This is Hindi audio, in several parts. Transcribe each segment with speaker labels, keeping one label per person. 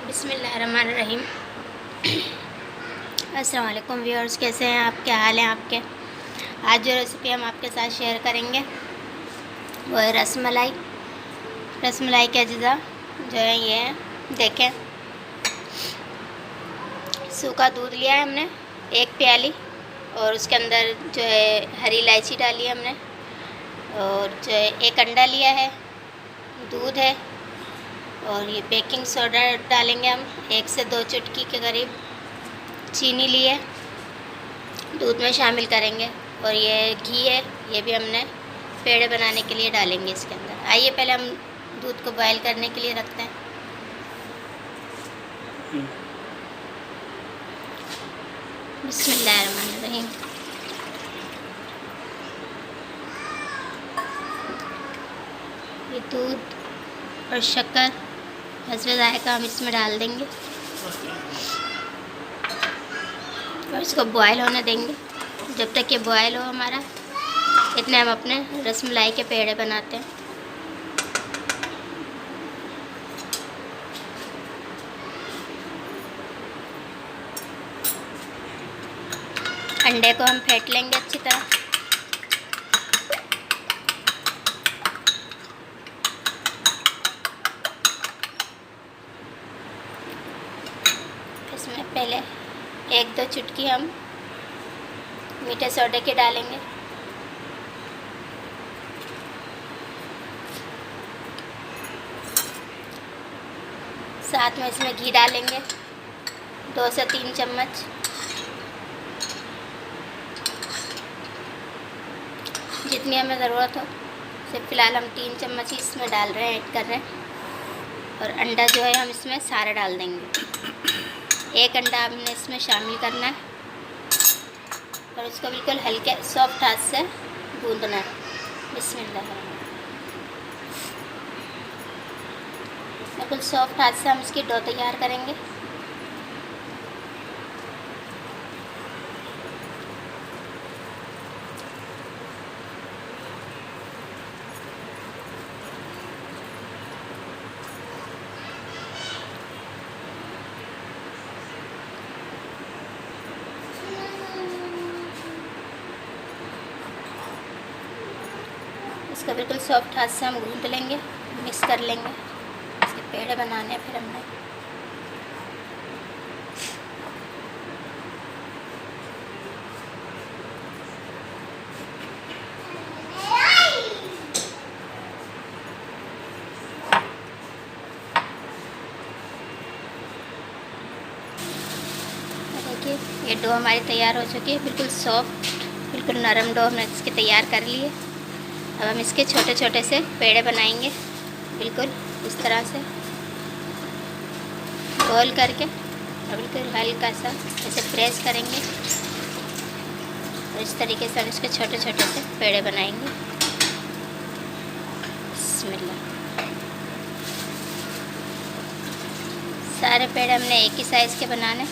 Speaker 1: बिस्मिल्लाहिर्रहमानिर्रहीम। अस्सलाम वालेकुम व्यूअर्स, कैसे हैं आप? क्या हाल है आपके? आज जो रेसिपी हम आपके साथ शेयर करेंगे वो है रसमलाई। रसमलाई के अज्जा जो है ये हैं, देखें। सूखा दूध लिया है हमने 1 प्याली, और उसके अंदर जो है हरी इलायची डाली है हमने, और जो है 1 अंडा लिया है, दूध है, और ये बेकिंग सोडा डालेंगे हम 1 से 2 चुटकी के करीब। चीनी लिए दूध में शामिल करेंगे, और ये घी है, ये भी हमने पेड़े बनाने के लिए डालेंगे इसके अंदर। आइए पहले हम दूध को बॉयल करने के लिए रखते हैं। बिस्मिल्लाहिर्रहमानिर्रहीम। ये दूध और शक्कर हस्बे ज़ायक़ा हम इसमें डाल देंगे और इसको बॉयल होने देंगे। जब तक ये बॉयल हो हमारा, इतने हम अपने रसमलाई के पेड़े बनाते हैं। अंडे को हम फेंट लेंगे अच्छी तरह। इसमें पहले 1-2 चुटकी हम मीठे सोडे के डालेंगे। साथ में इसमें घी डालेंगे 2 से 3 चम्मच। जितनी हमें ज़रूरत हो, सिर्फ फ़िलहाल हम 3 चम्मच ही इसमें डाल रहे हैं, ऐड कर रहे हैं। और अंडा जो है हम इसमें सारा डाल देंगे। 1 अंडा हमने इसमें शामिल करना है और इसको बिल्कुल हल्के सॉफ्ट हाथ से गूंदना है। बिस्मिल्लाह। बिल्कुल सॉफ्ट हाथ से हम इसकी डो तैयार करेंगे। इसको बिल्कुल सॉफ्ट हाथ से हम गूंद लेंगे, मिक्स कर लेंगे। इसके पेड़े बनाने हैं फिर हमने। देखिए ये डो हमारी तैयार हो चुकी है, बिल्कुल सॉफ्ट, बिल्कुल नरम डो हमने इसके तैयार कर ली है। अब हम इसके छोटे छोटे से पेड़े बनाएंगे, बिल्कुल इस तरह से गोल करके, और बिल्कुल हल्का सा ऐसे प्रेस करेंगे, और इस तरीके से हम इसके छोटे छोटे से पेड़े बनाएंगे। बिस्मिल्लाह। सारे पेड़े हमने एक ही साइज़ के बनाने।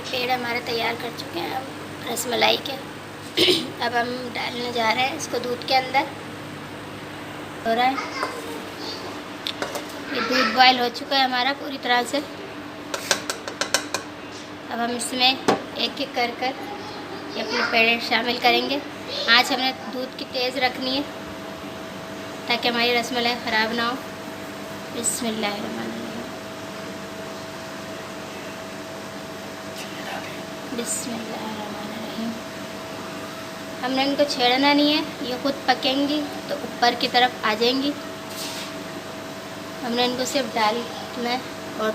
Speaker 1: पेड़ हमारे तैयार कर चुके हैं अब रसमलाई के। अब हम डालने जा रहे हैं इसको दूध के अंदर। हो रहा है, ये दूध बॉयल हो चुका है हमारा पूरी तरह से। अब हम इसमें एक एक कर ये अपने पेड़े शामिल करेंगे। आँच हमने दूध की तेज़ रखनी है ताकि हमारी रसमलाई ख़राब ना हो। बिस्मिल्लाहिर्रहमानिर्रहीम। बिस्मिल्लाहिर्रहमानिर्रहीम। हमने इनको छेड़ना नहीं है, ये खुद पकेंगी तो ऊपर की तरफ आ जाएंगी। हमने इनको सिर्फ डालना है और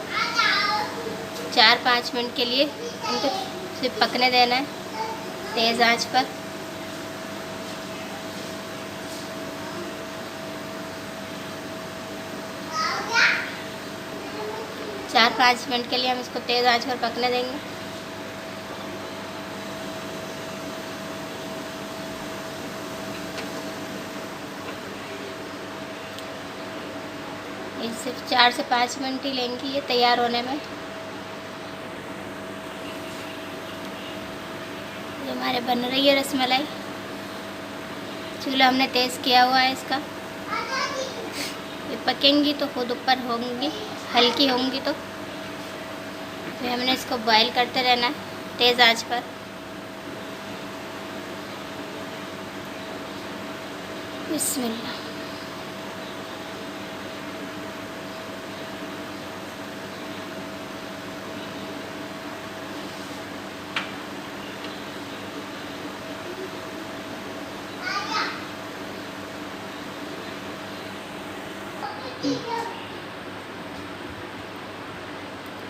Speaker 1: 4-5 मिनट के लिए इनको सिर्फ पकने देना है तेज़ आंच पर। चार 5 मिनट के लिए हम इसको तेज़ आंच पर पकने देंगे। ये सिर्फ 4 से 5 मिनट ही लेंगी ये तैयार होने में। ये हमारे बन रही है रसमलाई। चूल्हा हमने तेज़ किया हुआ है इसका। ये पकेंगी तो खुद ऊपर होंगी, हल्की होंगी तो फिर हमने इसको बॉईल करते रहना है तेज़ आंच पर। बिस्मिल्लाह।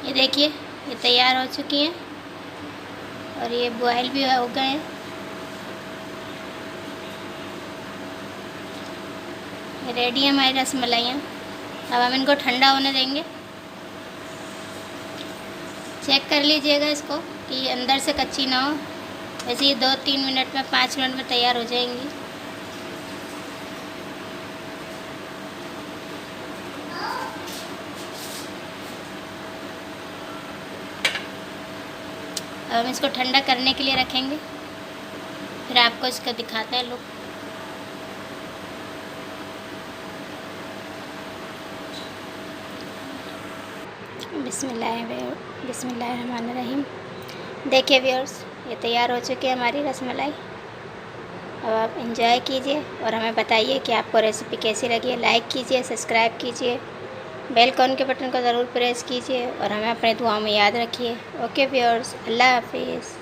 Speaker 1: ये देखिए ये तैयार हो चुकी हैं और ये बॉयल भी हो गए हैं। ये रेडी है हमारी रसमलाइयाँ। अब हम इनको ठंडा होने देंगे। चेक कर लीजिएगा इसको कि अंदर से कच्ची ना हो। वैसे ये 2-3 मिनट में 5 मिनट में तैयार हो जाएंगी। अब हम इसको ठंडा करने के लिए रखेंगे, फिर आपको इसका दिखाते हैं लुक। बिस्मिल्लाहिर्रहमानिर्रहीम। देखिए व्यूअर्स, ये तैयार हो चुकी है हमारी रसमलाई। अब आप एंजॉय कीजिए और हमें बताइए कि आपको रेसिपी कैसी लगी है। लाइक कीजिए, सब्सक्राइब कीजिए, बेल आइकन के बटन को ज़रूर प्रेस कीजिए और हमें अपने दुआओं में याद रखिए। ओके व्यूअर्स, अल्लाह हाफिज़।